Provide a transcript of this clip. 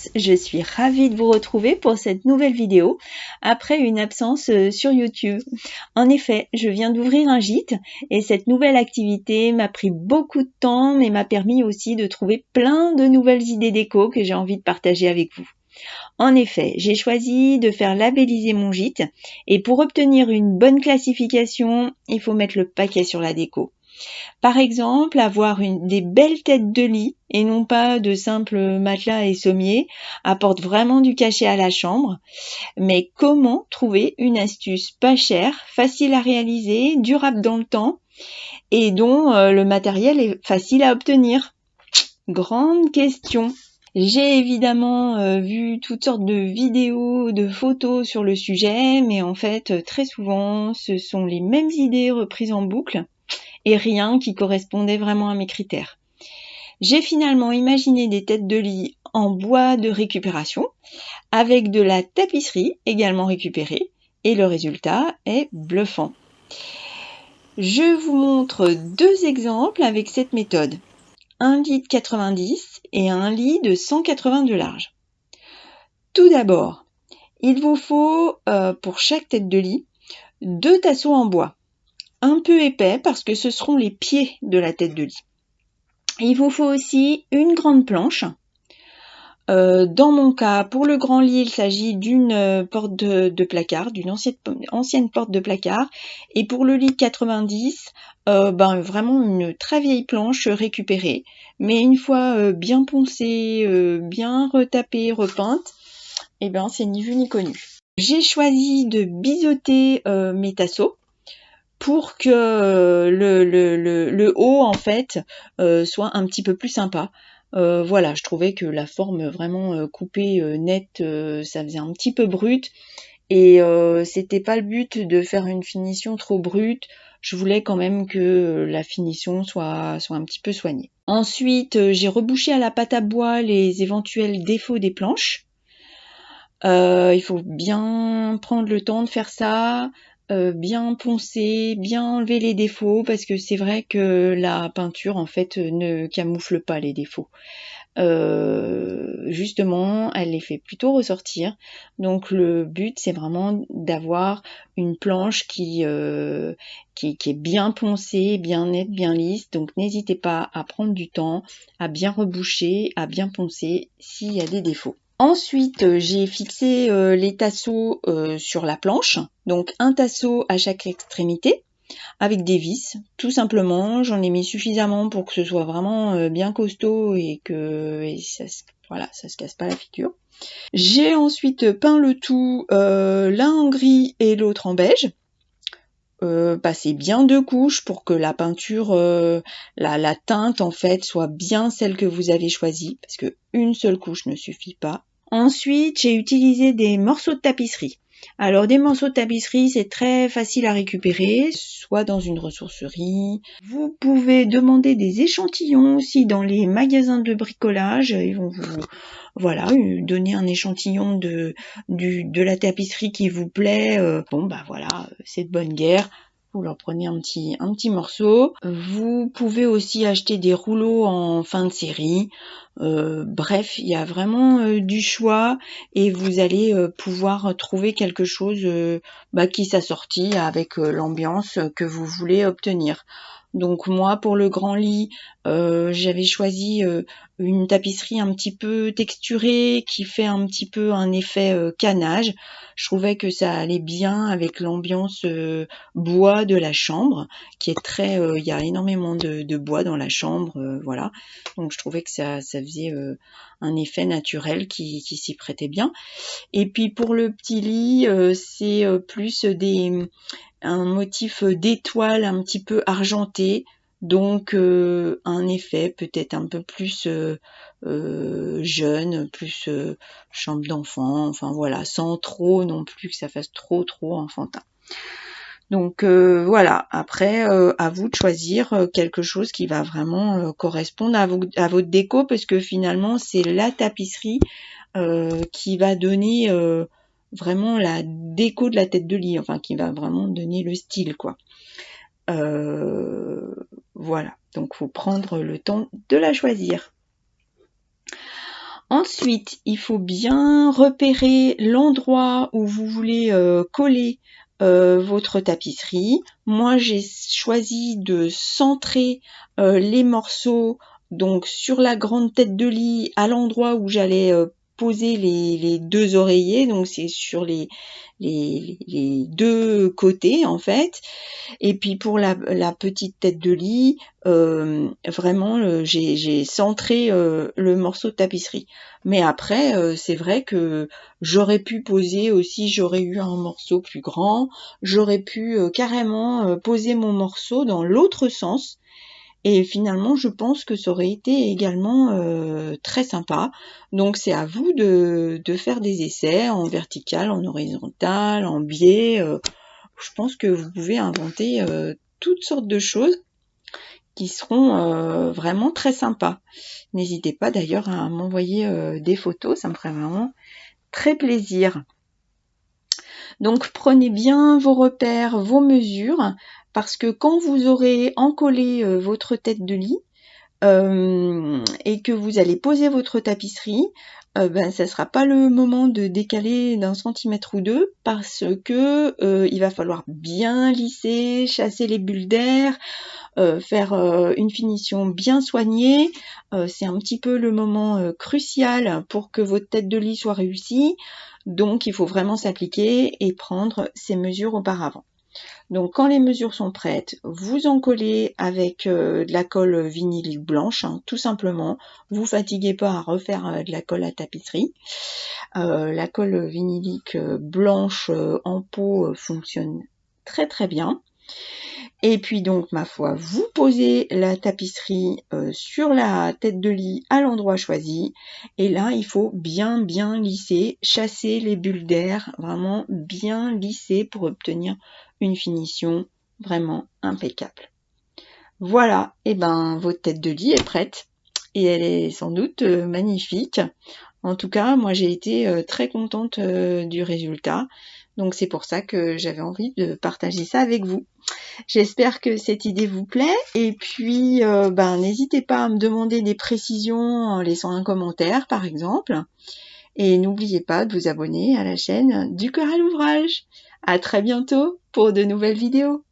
tous, je suis ravie de vous retrouver pour cette nouvelle vidéo après une absence sur YouTube. En effet, je viens d'ouvrir un gîte et cette nouvelle activité m'a pris beaucoup de temps mais m'a permis aussi de trouver plein de nouvelles idées déco que j'ai envie de partager avec vous. En effet, j'ai choisi de faire labelliser mon gîte et pour obtenir une bonne classification, il faut mettre le paquet sur la déco. Par exemple, avoir des belles têtes de lit et non pas de simples matelas et sommiers apporte vraiment du cachet à la chambre. Mais comment trouver une astuce pas chère, facile à réaliser, durable dans le temps et dont le matériel est facile à obtenir? Grande question. J'ai évidemment vu toutes sortes de vidéos, de photos sur le sujet, mais en fait, très souvent, ce sont les mêmes idées reprises en boucle et rien qui correspondait vraiment à mes critères. J'ai finalement imaginé des têtes de lit en bois de récupération avec de la tapisserie également récupérée et le résultat est bluffant. Je vous montre deux exemples avec cette méthode. Un lit de 90 et un lit de 180 de large. Tout d'abord, il vous faut pour chaque tête de lit 2 tasseaux en bois. Un peu épais parce que ce seront les pieds de la tête de lit. Il vous faut aussi une grande planche. Dans mon cas, pour le grand lit, il s'agit d'une porte de placard, d'une ancienne porte de placard. Et pour le lit de 90, vraiment une très vieille planche récupérée. Mais une fois bien poncée, bien retapée, repeinte, c'est ni vu ni connu. J'ai choisi de biseauter mes tasseaux pour que le haut en fait soit un petit peu plus sympa. Voilà, je trouvais que la forme vraiment coupée nette, ça faisait un petit peu brut et c'était pas le but de faire une finition trop brute. Je voulais quand même que la finition soit un petit peu soignée. Ensuite, j'ai rebouché à la pâte à bois les éventuels défauts des planches. Il faut bien prendre le temps de faire ça, bien poncer, bien enlever les défauts parce que c'est vrai que la peinture en fait ne camoufle pas les défauts. Justement, elle les fait plutôt ressortir. Donc le but c'est vraiment d'avoir une planche qui est bien poncée, bien nette, bien lisse. Donc n'hésitez pas à prendre du temps, à bien reboucher, à bien poncer s'il y a des défauts. Ensuite, j'ai fixé les tasseaux sur la planche, donc un tasseau à chaque extrémité avec des vis, tout simplement. J'en ai mis suffisamment pour que ce soit vraiment bien costaud et que ça se casse pas la figure. J'ai ensuite peint le tout, l'un en gris et l'autre en beige. Passer bien 2 couches pour que la peinture, la teinte en fait soit bien celle que vous avez choisie, parce que une seule couche ne suffit pas. Ensuite, j'ai utilisé des morceaux de tapisserie. Alors des morceaux de tapisserie, c'est très facile à récupérer, soit dans une ressourcerie. Vous pouvez demander des échantillons aussi dans les magasins de bricolage. Ils vont vous donner un échantillon de la tapisserie qui vous plaît. C'est de bonne guerre. Vous leur prenez un petit morceau. Vous pouvez aussi acheter des rouleaux en fin de série. Bref, il y a vraiment du choix et vous allez pouvoir trouver quelque chose qui s'assortit avec l'ambiance que vous voulez obtenir. Donc moi, pour le grand lit, j'avais choisi une tapisserie un petit peu texturée qui fait un petit peu un effet canage. Je trouvais que ça allait bien avec l'ambiance bois de la chambre, qui est très... il y a énormément de bois dans la chambre, voilà. Donc je trouvais que ça faisait un effet naturel qui s'y prêtait bien. Et puis pour le petit lit, c'est plus un motif d'étoile un petit peu argenté, donc un effet peut-être un peu plus jeune, plus chambre d'enfant, enfin voilà, sans trop non plus que ça fasse trop enfantin. Donc voilà, après à vous de choisir quelque chose qui va vraiment correspondre à votre déco, parce que finalement c'est la tapisserie qui va donner vraiment la déco de la tête de lit, enfin qui va vraiment donner le style quoi. Voilà, donc faut prendre le temps de la choisir. Ensuite, il faut bien repérer l'endroit où vous voulez coller votre tapisserie. Moi, j'ai choisi de centrer les morceaux donc sur la grande tête de lit à l'endroit où j'allais poser les deux oreillers, donc c'est sur les deux côtés en fait. Et puis pour la petite tête de lit, vraiment j'ai centré le morceau de tapisserie. Mais après, c'est vrai que j'aurais pu poser aussi, j'aurais eu un morceau plus grand, j'aurais pu carrément poser mon morceau dans l'autre sens. Et finalement, je pense que ça aurait été également très sympa. Donc c'est à vous de faire des essais en vertical, en horizontal, en biais. Je pense que vous pouvez inventer toutes sortes de choses qui seront vraiment très sympas. N'hésitez pas d'ailleurs à m'envoyer des photos, ça me ferait vraiment très plaisir. Donc prenez bien vos repères, vos mesures, parce que quand vous aurez encollé votre tête de lit, et que vous allez poser votre tapisserie, ça sera pas le moment de décaler d'1 centimètre ou 2 parce que il va falloir bien lisser, chasser les bulles d'air, faire une finition bien soignée. C'est un petit peu le moment crucial pour que votre tête de lit soit réussie. Donc il faut vraiment s'appliquer et prendre ces mesures auparavant. Donc quand les mesures sont prêtes, vous en collez avec de la colle vinylique blanche, tout simplement. Vous fatiguez pas à refaire de la colle à tapisserie. La colle vinylique blanche en pot fonctionne très très bien. Et puis donc ma foi, vous posez la tapisserie sur la tête de lit à l'endroit choisi. Et là, il faut bien lisser, chasser les bulles d'air, vraiment bien lisser pour obtenir une finition vraiment impeccable. Voilà, et votre tête de lit est prête. Et elle est sans doute magnifique. En tout cas, moi j'ai été très contente du résultat. Donc c'est pour ça que j'avais envie de partager ça avec vous. J'espère que cette idée vous plaît et puis n'hésitez pas à me demander des précisions en laissant un commentaire par exemple et n'oubliez pas de vous abonner à la chaîne du cœur à l'ouvrage. À très bientôt pour de nouvelles vidéos.